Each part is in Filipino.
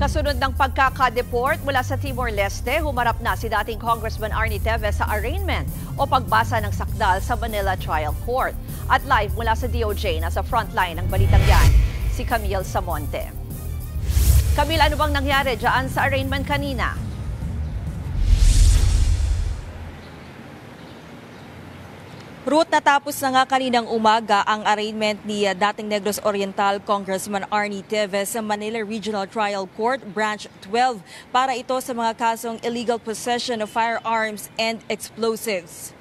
Kasunod ng pagkakadeport mula sa Timor-Leste, humarap na si dating Congressman Arnie Teves sa arraignment o pagbasa ng sakdal sa Manila Trial Court. At live mula sa DOJ, nasa frontline ng balitang yan, si Camille Samonte. Camille, ano bang nangyari dyan sa arraignment kanina? Ruth, natapos na nga kaninang umaga ang arraignment ni dating Negros Oriental Congressman Arnie Teves sa Manila Regional Trial Court, Branch 12, para ito sa mga kasong illegal possession of firearms and explosives.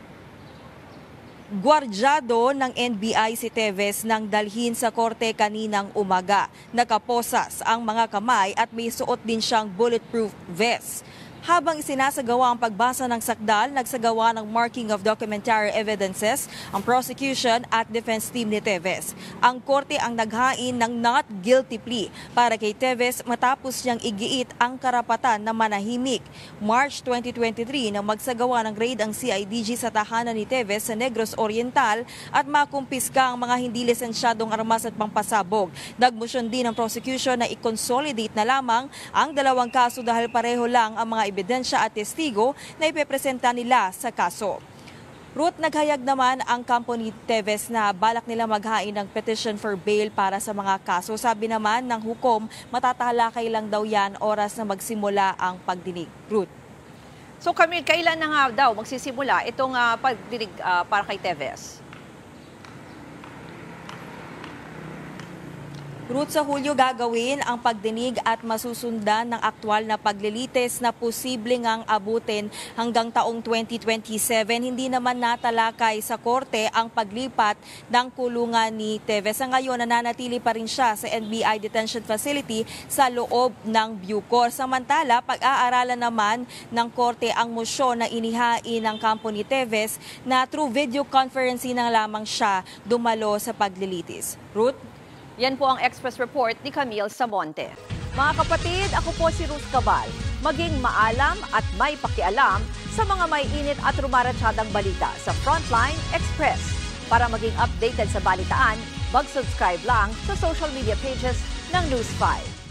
Gwardyado ng NBI si Teves nang dalhin sa korte kaninang umaga. Nakaposas ang mga kamay at may suot din siyang bulletproof vest. Habang isinasagawa ang pagbasa ng sakdal, nagsagawa ng marking of documentary evidences ang prosecution at defense team ni Teves. Ang korte ang naghain ng not guilty plea para kay Teves matapos niyang igiit ang karapatan na manahimik. March 2023 nang magsagawa ng raid ang CIDG sa tahanan ni Teves sa Negros Oriental at makumpiska ang mga hindi lisensyadong armas at pampasabog. Nagmosyon din ang prosecution na i-consolidate na lamang ang dalawang kaso dahil pareho lang ang mga ebidensya at testigo na ipepresenta nila sa kaso. Ruth, naghayag naman ang kampo ni Teves na balak nila maghain ng petition for bail para sa mga kaso. Sabi naman ng hukom, matatalakay lang daw yan oras na magsimula ang pagdinig. Ruth. So Camille, kailan na nga daw magsisimula itong pagdinig para kay Teves? Ruth, sa Hulyo gagawin ang pagdinig at masusundan ng aktwal na paglilitis na posibleng ang abutin hanggang taong 2027. Hindi naman natalakay sa korte ang paglipat ng kulungan ni Teves. Sa ngayon, nananatili pa rin siya sa NBI Detention Facility sa loob ng Bucor. Samantala, pag-aaralan naman ng korte ang mosyon na inihain ng kampo ni Teves na through video conferencing na lamang siya dumalo sa paglilitis. Ruth? Yan po ang Express Report ni Camille Samonte. Mga kapatid, ako po si Ruth Cabal. Maging maalam at may pakialam sa mga may init at rumaratsadang balita sa Frontline Express. Para maging updated sa balitaan, mag-subscribe lang sa social media pages ng News 5.